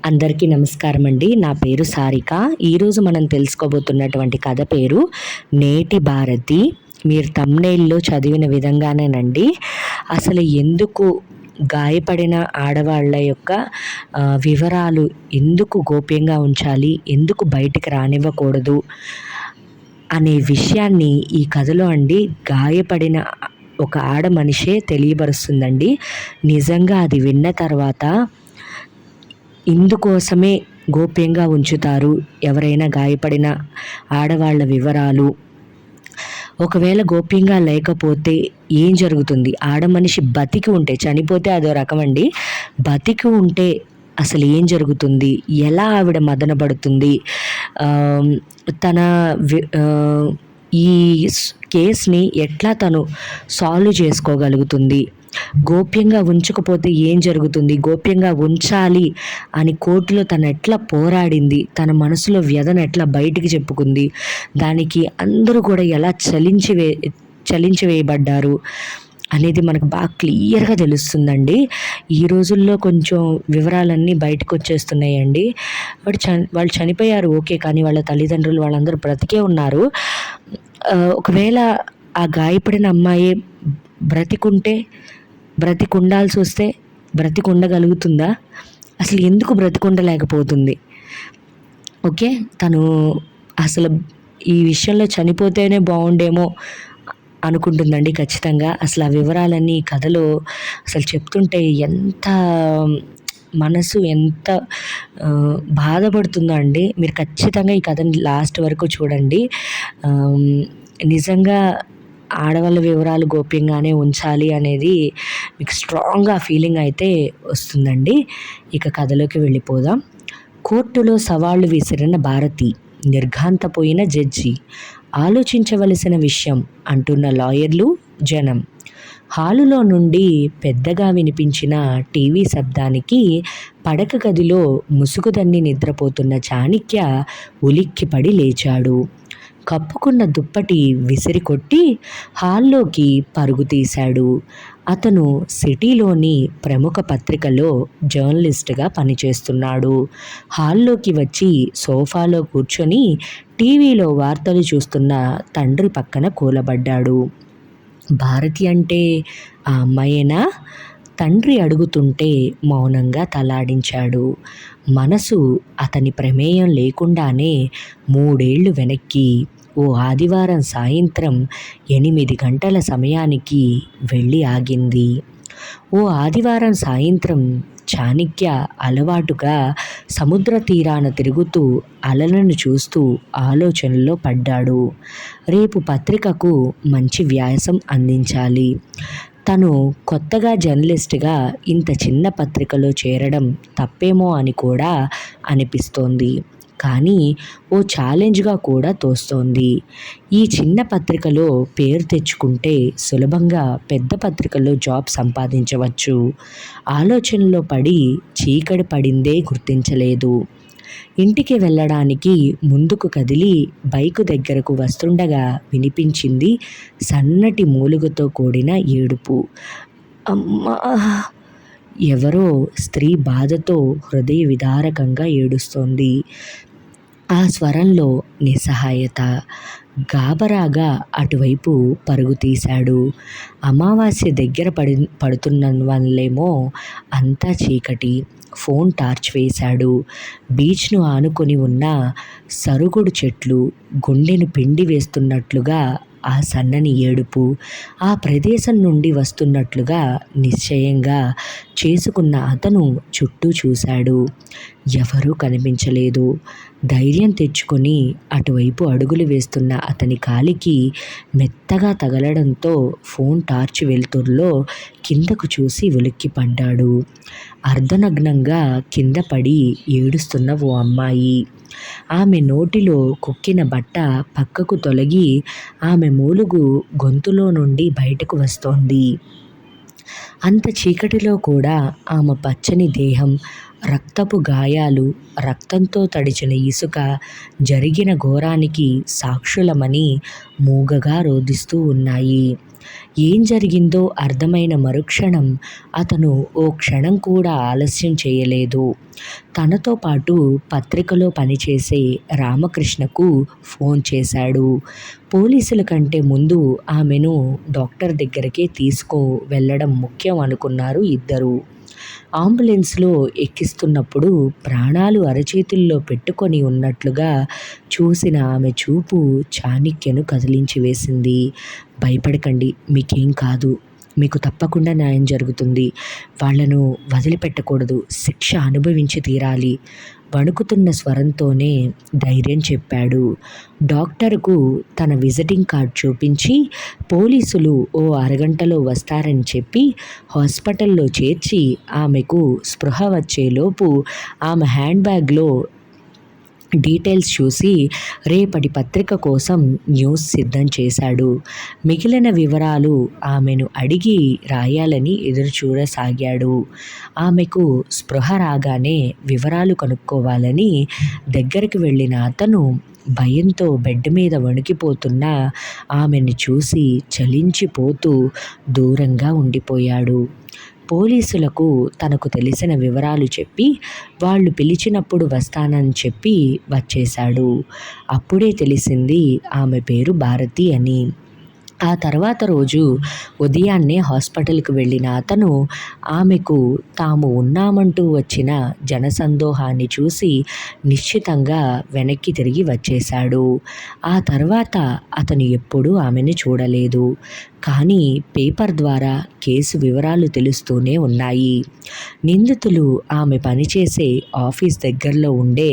అందరికీ నమస్కారం అండి. నా పేరు సారిక. ఈరోజు మనం తెలుసుకోబోతున్నటువంటి కథ పేరు నేటి భారతి. మీరు థంబ్‌నెయిల్‌లో చదివిన విధంగానేనండి. అసలు ఎందుకు గాయపడిన ఆడవాళ్ళ యొక్క వివరాలు ఎందుకు గోప్యంగా ఉంచాలి, ఎందుకు బయటికి రానివ్వకూడదు అనే విషయాన్ని ఈ కథలో అండి గాయపడిన ఒక ఆడ మనిషే తెలియబరుస్తుందండి. నిజంగా అది విన్న తర్వాత ఇందుకోసమే గోప్యంగా ఉంచుతారు ఎవరైనా గాయపడిన ఆడవాళ్ళ వివరాలు. ఒకవేళ గోప్యంగా లేకపోతే ఏం జరుగుతుంది? ఆడ మనిషి బతికి ఉంటే, చనిపోతే అదో రకమండి. బతికి ఉంటే అసలు ఏం జరుగుతుంది? ఎలా ఆవిడ మదనపడుతుంది? తన ఈ కేస్‌ని ఎట్లా తను సాల్వ్ చేసుకోగలుగుతుంది? గోప్యంగా ఉంచకపోతే ఏం జరుగుతుంది? గోప్యంగా ఉంచాలి అని కోర్టులో తను ఎట్లా పోరాడింది? తన మనసులో వ్యధను ఎట్లా బయటికి చెప్పుకుంది? దానికి అందరూ కూడా ఎలా చలించివేయబడ్డారు అనేది మనకు బాగా క్లియర్‌గా తెలుస్తుందండి. ఈ రోజుల్లో కొంచెం వివరాలన్నీ బయటకొచ్చేస్తున్నాయండి. వాళ్ళు చనిపోయారు ఓకే. కానీ వాళ్ళ తల్లిదండ్రులు వాళ్ళందరూ బ్రతికే ఉన్నారు. ఒకవేళ ఆ గాయపడిన అమ్మాయే బ్రతికుండాల్సొస్తే బ్రతికుండగలుగుతుందా? అసలు ఎందుకు బ్రతికుండలేకపోతుంది? ఓకే. తను అసలు ఈ విషయంలో చనిపోతేనే బావుండేమో అనుకుంటుందండి ఖచ్చితంగా. అసలు ఆ వివరాలన్నీ ఈ కథలో అసలు చెప్తుంటే మనసు ఎంత బాధపడుతుందో అండి. మీరు ఖచ్చితంగా ఈ కథని లాస్ట్ వరకు చూడండి. నిజంగా ఆడవాళ్ళ వివరాలు గోప్యంగానే ఉంచాలి అనేది మీకు స్ట్రాంగ్‌గా ఫీలింగ్ అయితే వస్తుందండి. ఇక కథలోకి వెళ్ళిపోదాం. కోర్టులో సవాళ్లు విసిరిన భారతి, నిర్ఘాంతపోయిన జడ్జి, ఆలోచించవలసిన విషయం అంటున్న లాయర్లు, జనం. హాలులో నుండి పెద్దగా వినిపించిన టీవీ శబ్దానికి పడక గదిలో ముసుగుదన్ని నిద్రపోతున్న చాణిక్య ఉలిక్కిపడి లేచాడు. కప్పుకున్న దుప్పటి విసిరికొట్టి హాల్లోకి పరుగు తీశాడు. అతను సిటీలోని ప్రముఖ పత్రికలో జర్నలిస్ట్గా పనిచేస్తున్నాడు. హాల్లోకి వచ్చి సోఫాలో కూర్చొని టీవీలో వార్తలు చూస్తున్న తండ్రి పక్కన కూలబడ్డాడు. భారతి అంటే ఆ అమ్మాయేనా? తండ్రి అడుగుతుంటే మౌనంగా తలాడించాడు. మనసు అతని ప్రమేయం లేకుండానే 3 ఏళ్లు వెనక్కి ఓ ఆదివారం సాయంత్రం 8 గంటల సమయానికి వెళ్ళి ఆగింది. ఓ ఆదివారం సాయంత్రం చాణిక్య అలవాటుగా సముద్ర తీరాన తిరుగుతూ అలలను చూస్తూ ఆలోచనల్లో పడ్డాడు. రేపు పత్రికకు మంచి వ్యాసం అందించాలి. తను కొత్తగా జర్నలిస్ట్గా ఇంత చిన్న పత్రికలో చేరడం తప్పేమో అని కూడా అనిపిస్తోంది. కానీ ఓ ఛాలెంజ్గా కూడా తోస్తోంది. ఈ చిన్న పత్రికలో పేరు తెచ్చుకుంటే సులభంగా పెద్ద పత్రికలో జాబ్ సంపాదించవచ్చు. ఆలోచనలో పడి చీకటి పడిందే గుర్తించలేదు. ఇంటికి వెళ్ళడానికి ముందుకు కదిలి బైకు దగ్గరకు వస్తుండగా వినిపించింది సన్నటి మూలుగతో కూడిన ఏడుపు. అమ్మా! ఎవరో స్త్రీ బాధతో హృదయ విదారకంగా ఏడుస్తోంది. ఆ స్వరంలో నిస్సహాయత. గాబరాగా అటువైపు పరుగు తీశాడు. అమావాస్య దగ్గర పడుతున్నవల్లేమో అంతా చీకటి. ఫోన్ టార్చ్ వేశాడు. బీచ్ను ఆనుకొని ఉన్న సరుగుడు చెట్లు గుండెను పిండి వేస్తున్నట్లుగా ఆ సన్నని ఏడుపు, ఆ ప్రదేశం నుండి వస్తున్నట్లుగా నిశ్చయంగా చేసుకున్న అతను చుట్టూ చూశాడు. ఎవరూ కనిపించలేదు. ధైర్యం తెచ్చుకొని అటువైపు అడుగులు వేస్తున్న అతని కాలికి మెత్తగా తగలడంతో ఫోన్ టార్చ్ వెలుతురులో కిందకు చూసి ఉలిక్కిపడ్డాడు. అర్ధనగ్నంగా కింద పడి ఏడుస్తున్న ఓ అమ్మాయి. ఆమె నోటిలో కుక్కిన బట్ట పక్కకు తొలగి ఆమె మూలుగు గొంతులో నుండి బయటకు వస్తోంది. అంత చీకటిలో కూడా ఆమె పచ్చని దేహం, రక్తపు గాయాలు, రక్తంతో తడిచిన ఇసుక జరిగిన ఘోరానికి సాక్షులమని మూగగా రోదిస్తూ ఉన్నాయి. ఏం జరిగిందో అర్థమైన మరుక్షణం అతను ఓ క్షణం కూడా ఆలస్యం చేయలేదు. తనతో పాటు పత్రికలో పనిచేసే రామకృష్ణకు ఫోన్ చేశాడు. పోలీసుల కంటే ముందు ఆమెను డాక్టర్ దగ్గరికి వెళ్ళడం ముఖ్యం అనుకున్నారు ఇద్దరు. అంబులెన్స్లో ఎక్కిస్తున్నప్పుడు ప్రాణాలు అరచేతుల్లో పెట్టుకొని ఉన్నట్లుగా చూసిన ఆమె చూపు చాణిక్యను కదిలించి వేసింది. భయపడకండి, మీకేం కాదు, మీకు తప్పకుండా న్యాయం జరుగుతుంది. వాళ్లను వదిలిపెట్టకూడదు, శిక్ష అనుభవించి తీరాలి, వణుకుతున్న స్వరంతోనే ధైర్యం చెప్పాడు. డాక్టరుకు తన విజిటింగ్ కార్డ్ చూపించి పోలీసులు ఓ అరగంటలో వస్తారని చెప్పి హాస్పిటల్లో చేర్చి ఆమెకు స్పృహ వచ్చేలోపు ఆమె హ్యాండ్ బ్యాగ్లో డీటెయిల్స్ చూసి రేపటి పత్రిక కోసం న్యూస్ సిద్ధం చేశాడు. మిగిలిన వివరాలు ఆమెను అడిగి రాయాలని ఎదురుచూడసాగాడు. ఆమెకు స్పృహ రాగానే వివరాలు కనుక్కోవాలని దగ్గరికి వెళ్ళిన అతను భయంతో బెడ్ మీద వణికిపోతున్న ఆమెను చూసి చలించిపోతూ దూరంగా ఉండిపోయాడు. పోలీసులకు తనకు తెలిసిన వివరాలు చెప్పి వాళ్ళు పిలిచినప్పుడు వస్తానని చెప్పి వచ్చేశాడు. అప్పుడే తెలిసింది ఆమె పేరు భారతి అని. ఆ తర్వాత రోజు ఉదయాన్నే హాస్పిటల్కి వెళ్ళిన అతను ఆమెకు తాము ఉన్నామంటూ వచ్చిన జనసందోహాన్ని చూసి నిశ్చితంగా వెనక్కి తిరిగి వచ్చేశాడు. ఆ తర్వాత అతను ఎప్పుడూ ఆమెను చూడలేదు. కానీ పేపర్ ద్వారా కేసు వివరాలు తెలుస్తూనే ఉన్నాయి. నిందితులు ఆమె పనిచేసే ఆఫీస్ దగ్గరలో ఉండే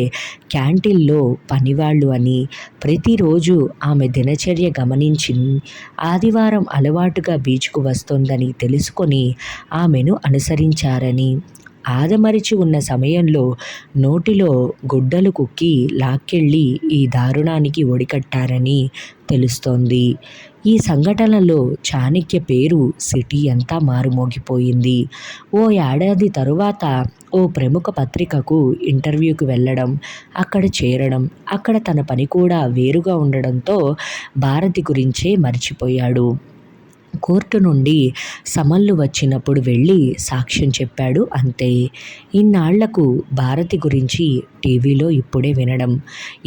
క్యాంటీన్లో పనివాళ్ళు అని, ప్రతిరోజు ఆమె దినచర్య గమనించి ఆదివారం అలవాటుగా బీచ్కు వస్తోందని తెలుసుకొని ఆమెను అనుసరించారని, ఆదమరిచి ఉన్న సమయంలో నోటిలో గుడ్డలు కుక్కి లాక్కెళ్ళి ఈ దారుణానికి ఒడికట్టారని తెలుస్తోంది. ఈ సంఘటనలో చాణక్య పేరు సిటీ అంతా మారుమోగిపోయింది. ఓ ఏడాది తరువాత ఓ ప్రముఖ పత్రికకు ఇంటర్వ్యూకి వెళ్ళడం, అక్కడ చేరడం, అక్కడ తన పని కూడా వేరుగా ఉండడంతో భారతి గురించే మర్చిపోయాడు. కోర్టు నుండి సమన్లు వచ్చినప్పుడు వెళ్ళి సాక్ష్యం చెప్పాడు, అంతే. ఇన్నాళ్లకు భారతి గురించి టీవీలో ఇప్పుడే వినడం.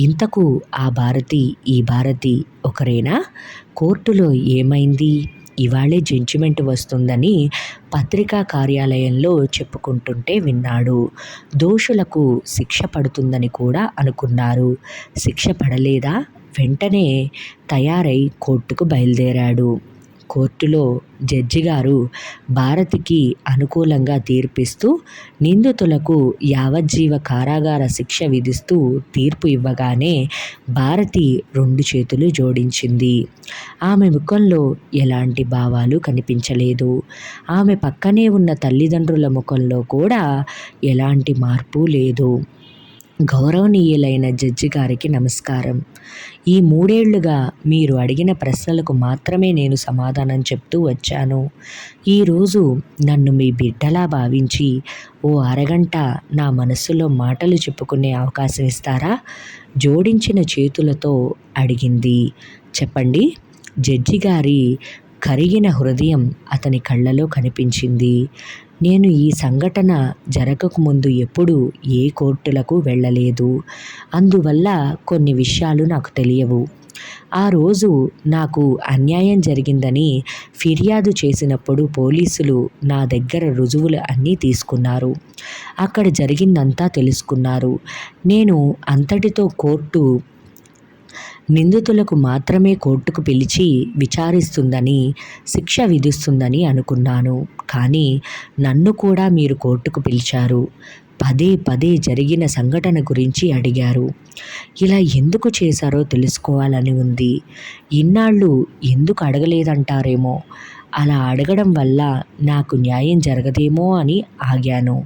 ఇంతకు ఆ భారతి ఈ భారతి ఒకరేనా? కోర్టులో ఏమైంది? ఇవాళే జడ్జిమెంట్ వస్తుందని పత్రికా కార్యాలయంలో చెప్పుకుంటుంటే విన్నాడు. దోషులకు శిక్ష పడుతుందని కూడా అనుకున్నారు. శిక్ష పడలేదా? వెంటనే తయారై కోర్టుకు బయలుదేరాడు. కోర్టులో జడ్జి గారు భారతికి అనుకూలంగా తీర్పిస్తూ నిందితులకు యావజ్జీవ కారాగార శిక్ష విధిస్తూ తీర్పు ఇవ్వగానే భారతి 2 చేతులు జోడించింది. ఆమె ముఖంలో ఎలాంటి భావాలు కనిపించలేదు. ఆమె పక్కనే ఉన్న తల్లిదండ్రుల ముఖంలో కూడా ఎలాంటి మార్పు లేదు. గౌరవనీయులైన జడ్జి గారికి నమస్కారం. ఈ 3 ఏళ్లుగా మీరు అడిగిన ప్రశ్నలకు మాత్రమే నేను సమాధానం చెప్తూ వచ్చాను. ఈరోజు నన్ను మీ బిడ్డలా భావించి ఓ అరగంట నా మనస్సులో మాటలు చెప్పుకునే అవకాశం ఇస్తారా? జోడించిన చేతులతో అడిగింది. చెప్పండి. జడ్జి గారి కరిగిన హృదయం అతని కళ్ళలో కనిపించింది. నేను ఈ సంఘటన జరగకముందు ఎప్పుడూ ఏ కోర్టులకు వెళ్ళలేదు. అందువల్ల కొన్ని విషయాలు నాకు తెలియవు. ఆ రోజు నాకు అన్యాయం జరిగిందని ఫిర్యాదు చేసినప్పుడు పోలీసులు నా దగ్గర రుజువులు అన్నీ తీసుకున్నారు. అక్కడ జరిగిందంతా తెలుసుకున్నారు. నేను అంతటితో కోర్టు నిందితులకు మాత్రమే కోర్టుకు పిలిచి విచారిస్తుందని, శిక్ష విధిస్తుందని అనుకున్నాను. కానీ నన్ను కూడా మీరు కోర్టుకు పిలిచారు. పదే పదే జరిగిన సంఘటన గురించి అడిగారు. ఇలా ఎందుకు చేశారో తెలుసుకోవాలని ఉంది. ఇన్నాళ్ళు ఎందుకు అడగలేదంటారేమో. అలా అడగడం వల్ల నాకు న్యాయం జరగదేమో అని ఆగాను.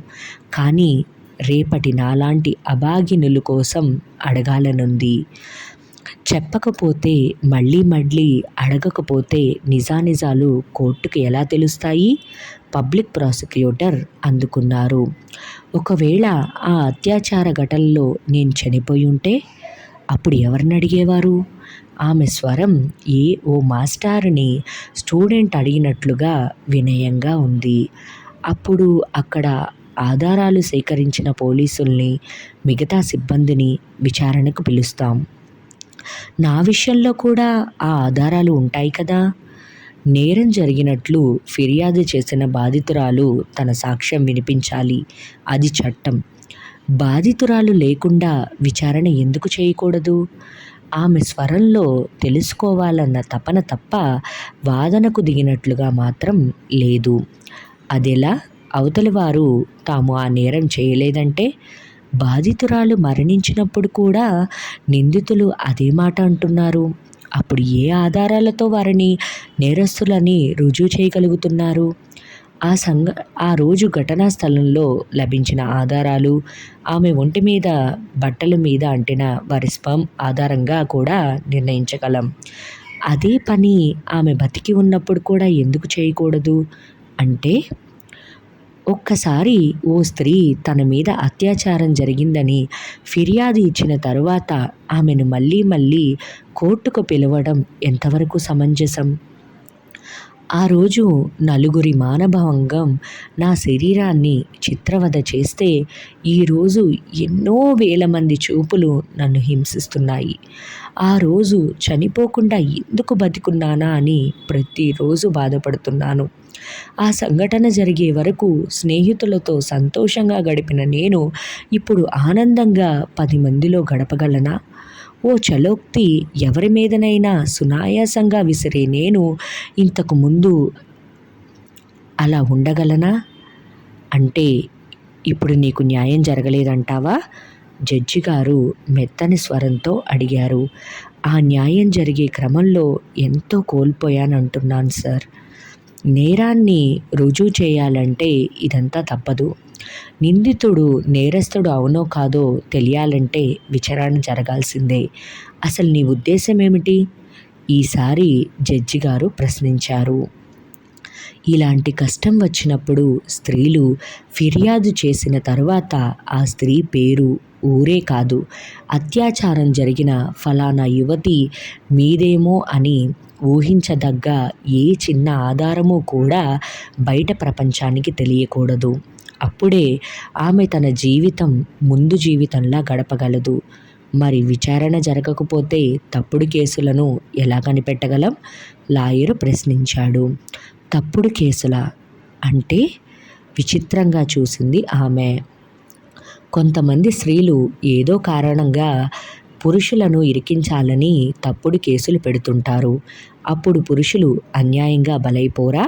కానీ రేపటి నాలాంటి అభాగినుల కోసం అడగాలనుంది. చెప్పకపోతే, మళ్ళీ మళ్ళీ అడగకపోతే నిజానిజాలు కోర్టుకు ఎలా తెలుస్తాయి? పబ్లిక్ ప్రాసిక్యూటర్ అందుకున్నారు. ఒకవేళ ఆ అత్యాచార ఘటనలో నేను చనిపోయి ఉంటే? అప్పుడు ఎవరిని అడిగేవారు? ఆమె స్వరం ఓ మాస్టారుని స్టూడెంట్ అడిగినట్లుగా వినయంగా ఉంది. అప్పుడు అక్కడ ఆధారాలు సేకరించిన పోలీసుల్ని, మిగతా సిబ్బందిని విచారణకు పిలుస్తాం. నా విషయంలో కూడా ఆ ఆధారాలు ఉంటాయి కదా. నేరం జరిగినట్లు ఫిర్యాదు చేసిన బాధితురాలు తన సాక్ష్యం వినిపించాలి. అది చట్టం. బాధితురాలు లేకుండా విచారణ ఎందుకు చేయకూడదు? ఆమె స్వరంలో తెలుసుకోవాలన్న తపన తప్ప వాదనకు దిగినట్లుగా మాత్రం లేదు. అదెలా? అవతలి వారు తాము ఆ నేరం చేయలేదంటే? బాధితురాలు మరణించినప్పుడు కూడా నిందితులు అదే మాట అంటున్నారు. అప్పుడు ఏ ఆధారాలతో వారిని నేరస్తులని రుజువు చేయగలుగుతున్నారు? ఆ రోజు ఘటనా స్థలంలో లభించిన ఆధారాలు, ఆమె ఒంటి మీద, బట్టల మీద అంటిన వారి స్పర్మ్ ఆధారంగా కూడా నిర్ణయించగలం. అదే పని ఆమె బతికి ఉన్నప్పుడు కూడా ఎందుకు చేయకూడదు? అంటే ఒక్కసారి ఓ స్త్రీ తన మీద అత్యాచారం జరిగిందని ఫిర్యాదు ఇచ్చిన తరువాత ఆమెను మళ్ళీ మళ్ళీ కోర్టుకు పిలవడం ఎంతవరకు సమంజసం? ఆ రోజు నలుగురి మానభంగం నా శరీరాన్ని చిత్రవద చేస్తే ఈరోజు ఎన్నో వేల మంది చూపులు నన్ను హింసిస్తున్నాయి. ఆ రోజు చనిపోకుండా ఎందుకు బతికున్నానా అని ప్రతిరోజు బాధపడుతున్నాను. ఆ సంఘటన జరిగే వరకు స్నేహితులతో సంతోషంగా గడిపిన నేను ఇప్పుడు ఆనందంగా 10 మందిలో గడపగలనా? ఓ చలోక్తి ఎవరి మీదనైనా సునాయాసంగా విసిరే నేను ఇంతకు ముందు అలా ఉండగలనా? అంటే ఇప్పుడు నీకు న్యాయం జరగలేదంటావా? జడ్జి గారు మెత్తని స్వరంతో అడిగారు. ఆ న్యాయం జరిగే క్రమంలో ఎంతో కోల్పోయానంటున్నాను సార్. నేరాన్ని రుజువు చేయాలంటే ఇదంతా తప్పదు. నిందితుడు నేరస్తుడు అవునో కాదో తెలియాలంటే విచారణ జరగాల్సిందే. అసలు నీ ఉద్దేశం ఏమిటి? ఈసారి జడ్జి గారు ప్రశ్నించారు. ఇలాంటి కష్టం వచ్చినప్పుడు స్త్రీలు ఫిర్యాదు చేసిన తరువాత ఆ స్త్రీ పేరు, ఊరే కాదు, అత్యాచారం జరిగిన ఫలానా యువతి మీదేమో అని ఊహించదగ్గ ఏ చిన్న ఆధారము కూడా బయట ప్రపంచానికి తెలియకూడదు. అప్పుడే ఆమె తన జీవితం ముందు జీవితంలా గడపగలదు. మరి విచారణ జరగకపోతే తప్పుడు కేసులను ఎలా కనిపెట్టగలం? లాయరు ప్రశ్నించాడు. తప్పుడు కేసులా? అంటే? విచిత్రంగా చూసింది ఆమె. కొంతమంది స్త్రీలు ఏదో కారణంగా పురుషులను ఇరికించాలని తప్పుడు కేసులు పెడుతుంటారు. అప్పుడు పురుషులు అన్యాయంగా బలైపోరా?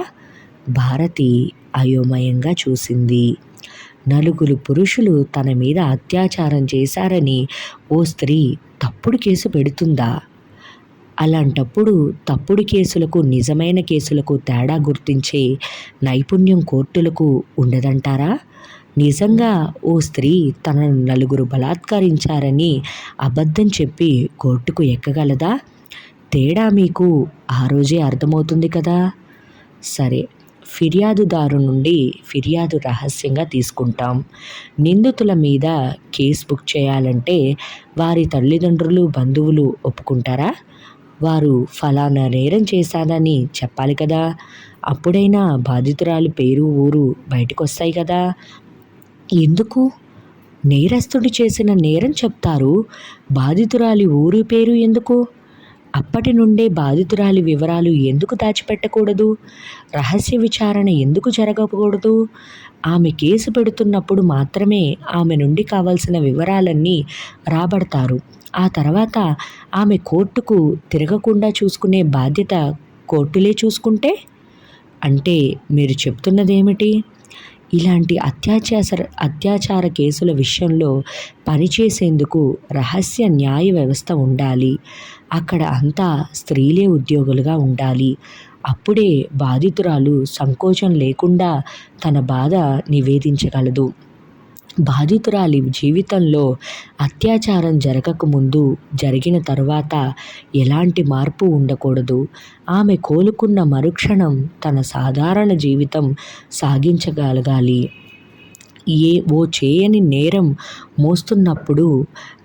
భారతి అయోమయంగా చూసింది. నలుగురు పురుషులు తన మీద అత్యాచారం చేశారని ఓ స్త్రీ తప్పుడు కేసు పెడుతుందా? అలాంటప్పుడు తప్పుడు కేసులకు నిజమైన కేసులకు తేడా గుర్తించే నైపుణ్యం కోర్టులకు ఉండదంటారా? నిజంగా ఓ స్త్రీ తనను నలుగురు బలాత్కరించారని అబద్ధం చెప్పి కోర్టుకు ఎక్కగలదా? తేడా మీకు ఆ రోజే అర్థమవుతుంది కదా. సరే, ఫిర్యాదుదారు నుండి ఫిర్యాదు రహస్యంగా తీసుకుంటాం. నిందితుల మీద కేసు బుక్ చేయాలంటే వారి తల్లిదండ్రులు, బంధువులు ఒప్పుకుంటారా? వారు ఫలానా నేరం చేశానని చెప్పాలి కదా. అప్పుడైనా బాధితురాలి పేరు, ఊరు బయటకొస్తాయి కదా. ఎందుకు? నేరస్తుడు చేసిన నేరం చెప్తారు, బాధితురాలి ఊరు పేరు ఎందుకు? అప్పటి నుండే బాధితురాలి వివరాలు ఎందుకు దాచిపెట్టకూడదు? రహస్య విచారణ ఎందుకు జరగకూడదు? ఆమె కేసు పెడుతున్నప్పుడు మాత్రమే ఆమె నుండి కావాల్సిన వివరాలన్నీ రాబడతారు. ఆ తర్వాత ఆమె కోర్టుకు తిరగకుండా చూసుకునే బాధ్యత కోర్టులే చూసుకుంటే? అంటే మీరు చెప్తున్నదేమిటి? ఇలాంటి అత్యాచార కేసుల విషయంలో పనిచేసేందుకు రహస్య న్యాయ వ్యవస్థ ఉండాలి. అక్కడ అంతా స్త్రీలే ఉద్యోగులుగా ఉండాలి. అప్పుడే బాధితురాలు సంకోచం లేకుండా తన బాధ నివేదించగలదు. బాధితురాలి జీవితంలో అత్యాచారం జరగకముందు, జరిగిన తర్వాత ఎలాంటి మార్పు ఉండకూడదు. ఆమె కోలుకున్న మరుక్షణం తన సాధారణ జీవితం సాగించగలగాలి. ఓ చేయని నేరం మోస్తున్నప్పుడు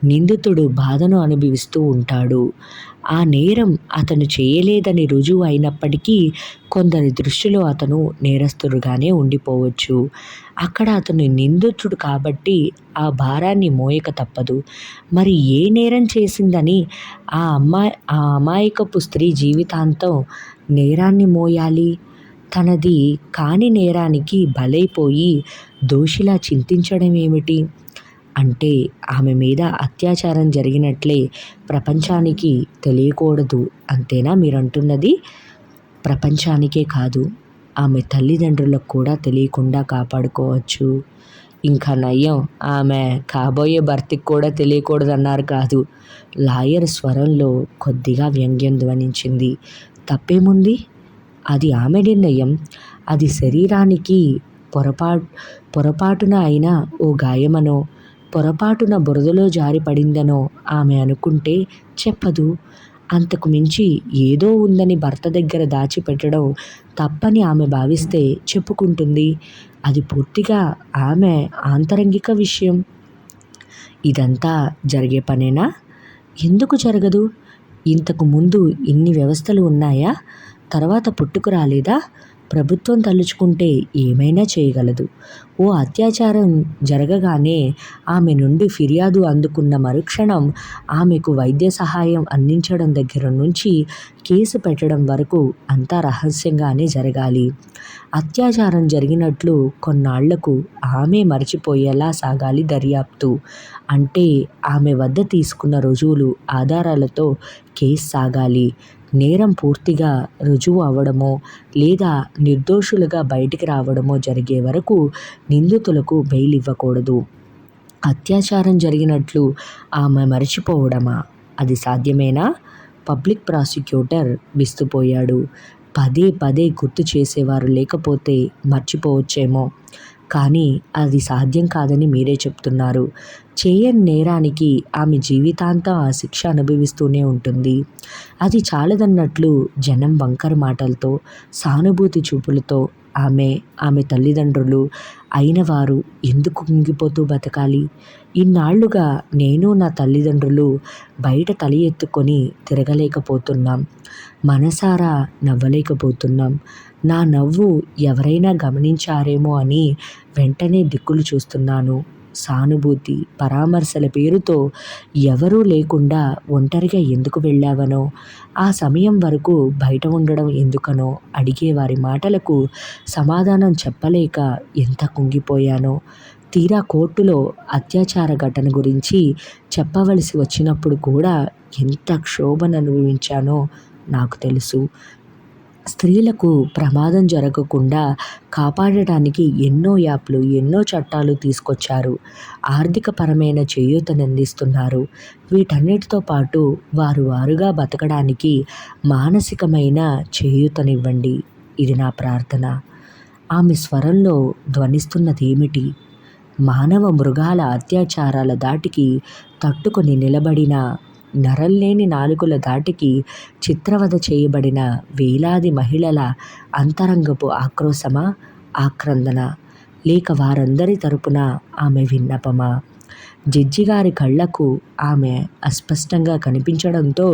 నిందితుడు బాధను అనుభవిస్తూ ఉంటాడు. ఆ నేరం అతను చేయలేదని రుజువు అయినప్పటికీ కొందరి దృష్టిలో అతను నేరస్తుడుగానే ఉండిపోవచ్చు. అక్కడ అతను నిందితుడు కాబట్టి ఆ భారాన్ని మోయక తప్పదు. మరి ఏ నేరం చేసిందని ఆ అమాయకపు స్త్రీ జీవితాంతం నేరాన్ని మోయాలి? తనది కాని నేరానికి బలైపోయి దోషిలా చింతించడం ఏమిటి? అంటే ఆమె మీద అత్యాచారం జరిగినట్లే ప్రపంచానికి తెలియకూడదు అంతేనా మీరంటున్నది? ప్రపంచానికే కాదు, ఆమె తల్లిదండ్రులకు కూడా తెలియకుండా కాపాడుకోవచ్చు. ఇంకా నయం, ఆమె కాబోయే భర్తకి కూడా తెలియకూడదన్నారు కాదు. లాయర్ స్వరంలో కొద్దిగా వ్యంగ్యం ధ్వనించింది. తప్పేముంది? అది ఆమె నిర్ణయం. అది శరీరానికి పొరపాటున అయినా ఓ గాయమనో, పొరపాటున బురదలో జారి పడిందనో ఆమె అనుకుంటే చెప్పదు. అంతకు మించి ఏదో ఉందని భర్త దగ్గర దాచిపెట్టడం తప్పని ఆమె భావిస్తే చెప్పుకుంటుంది. అది పూర్తిగా ఆమె ఆంతరంగిక విషయం. ఇదంతా జరిగే పనేనా? ఎందుకు జరగదు? ఇంతకు ముందు ఇన్ని వ్యవస్థలు ఉన్నాయా? తర్వాత పుట్టుకు రాలేదా? ప్రభుత్వం తలుచుకుంటే ఏమైనా చేయగలదు. ఓ అత్యాచారం జరగగానే ఆమె నుండి ఫిర్యాదు అందుకున్న మరుక్షణం ఆమెకు వైద్య సహాయం అందించడం దగ్గర నుంచి కేసు పెట్టడం వరకు అంతా రహస్యంగానే జరగాలి. అత్యాచారం జరిగినట్లు కొన్నాళ్లకు ఆమె మరచిపోయేలా సాగాలి దర్యాప్తు. అంటే ఆమె వద్ద తీసుకున్న రుజువులు, ఆధారాలతో కేసు సాగాలి. నేరం పూర్తిగా రుజువు అవ్వడమో లేదా నిర్దోషులుగా బయటికి రావడమో జరిగే వరకు నిందితులకు బెయిల్ ఇవ్వకూడదు. అత్యాచారం జరిగినట్లు ఆమె మరచిపోవడమా? అది సాధ్యమేనా? పబ్లిక్ ప్రాసిక్యూటర్ విస్తుపోయాడు. పదే పదే గుర్తు చేసేవారు లేకపోతే మర్చిపోవచ్చేమో, కానీ అది సాధ్యం కాదని మీరే చెప్తున్నారు. చేయని నేరానికి ఆమె జీవితాంతం ఆ శిక్ష అనుభవిస్తూనే ఉంటుంది. అది చాలదన్నట్లు జనం వంకర మాటలతో, సానుభూతి చూపులతో ఆమె తల్లిదండ్రులు అయిన వారు ఎందుకు కుంగిపోతూ బతకాలి? ఇన్నాళ్లుగా నేను నా తల్లిదండ్రులు బయట తల ఎత్తుకొని తిరగలేకపోతున్నాం. మనసారా నవ్వలేకపోతున్నాం. నా నవ్వు ఎవరైనా గమనించారేమో అని వెంటనే దిక్కులు చూస్తున్నాను. సానుభూతి, పరామర్శల పేరుతో ఎవరూ లేకుండా ఒంటరిగా ఎందుకు వెళ్ళావనో, ఆ సమయం వరకు బయట ఉండడం ఎందుకనో అడిగే వారి మాటలకు సమాధానం చెప్పలేక ఎంత కుంగిపోయానో. తీరా కోర్టులో అత్యాచార ఘటన గురించి చెప్పవలసి వచ్చినప్పుడు కూడా ఎంత క్షోభను అనుభవించానో నాకు తెలుసు. స్త్రీలకు ప్రమాదం జరగకుండా కాపాడటానికి ఎన్నో యాప్లు, ఎన్నో చట్టాలు తీసుకొచ్చారు. ఆర్థికపరమైన చేయూతనందిస్తున్నారు. వీటన్నిటితో పాటు వారుగా బతకడానికి మానసికమైన చేయూతనివ్వండి. ఇది నా ప్రార్థన. ఆమె స్వరంలో ధ్వనిస్తున్నదేమిటి? మానవ మృగాల అత్యాచారాల ధాటికి తట్టుకొని నిలబడిన, నరల్లేని నాలుకల ధాటికి చిత్రవధ చేయబడిన వేలాది మహిళల అంతరంగపు ఆక్రోశమా, ఆక్రందన, లేక వారందరి తరపున ఆమె విన్నపమా? జడ్జిగారి కళ్లకు ఆమె అస్పష్టంగా కనిపించడంతో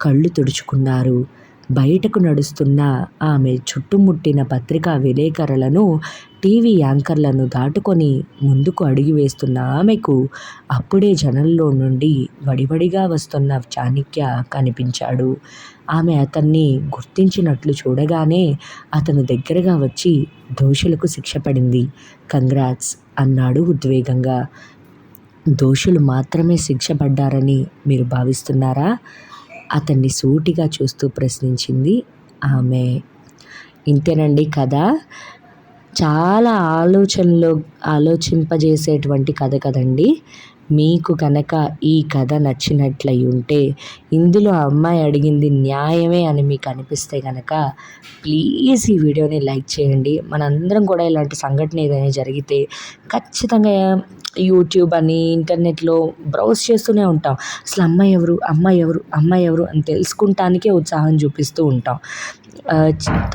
కళ్ళు తుడుచుకున్నారు. బయటకు నడుస్తున్న ఆమె చుట్టుముట్టిన పత్రికా విలేకరులను, టీవీ యాంకర్లను దాటుకొని ముందుకు అడుగు వేస్తున్న ఆమెకు అప్పుడే జనంలో నుండి వడివడిగా వస్తున్న చాణక్య కనిపించాడు. ఆమె అతన్ని గుర్తించినట్లు చూడగానే అతను దగ్గరగా వచ్చి, దోషులకు శిక్ష పడింది, కంగ్రాట్స్ అన్నాడు ఉద్వేగంగా. దోషులు మాత్రమే శిక్ష పడ్డారని మీరు భావిస్తున్నారా? అతన్ని సూటిగా చూస్తూ ప్రశ్నించింది ఆమె. ఇంతేనండి కథ. చాలా ఆలోచింపజేసేటువంటి కథ కదండి. మీకు కనుక ఈ కథ నచ్చినట్లయి ఉంటే, ఇందులో అమ్మాయి అడిగింది న్యాయమే అని మీకు అనిపిస్తే కనుక ప్లీజ్ ఈ వీడియోని లైక్ చేయండి. మనందరం కూడా ఇలాంటి సంఘటన ఏదైనా జరిగితే ఖచ్చితంగా యూట్యూబ్ అని, ఇంటర్నెట్లో బ్రౌజ్ చేస్తూనే ఉంటాం. అసలు అమ్మాయి ఎవరు అని తెలుసుకుంటానికే ఉత్సాహం చూపిస్తూ ఉంటాం.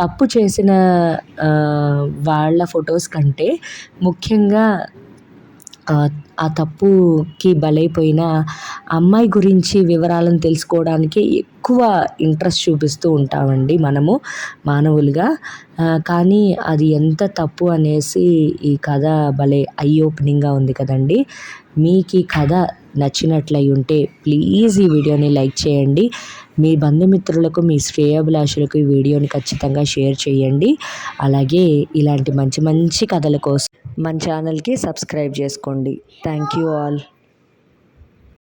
తప్పు చేసిన వాళ్ళ ఫొటోస్ కంటే ముఖ్యంగా ఆ తప్పుకి బలైపోయిన అమ్మాయి గురించి వివరాలను తెలుసుకోవడానికి ఎక్కువ ఇంట్రెస్ట్ చూపిస్తూ ఉంటామండి మనము మానవులుగా. కానీ అది ఎంత తప్పు అనేసి ఈ కథ భలే ఐ ఓపెనింగ్‌గా ఉంది కదండీ! మీకు ఈ కథ నచ్చినట్లయి ఉంటే ప్లీజ్ ఈ వీడియోని లైక్ చేయండి. మీ బంధుమిత్రులకు, మీ శ్రేయోభిలాషులకు ఈ వీడియోని ఖచ్చితంగా షేర్ చేయండి. అలాగే ఇలాంటి మంచి మంచి కథల కోసం మన ఛానల్‌కి సబ్స్క్రైబ్ చేసుకోండి. Thank you all.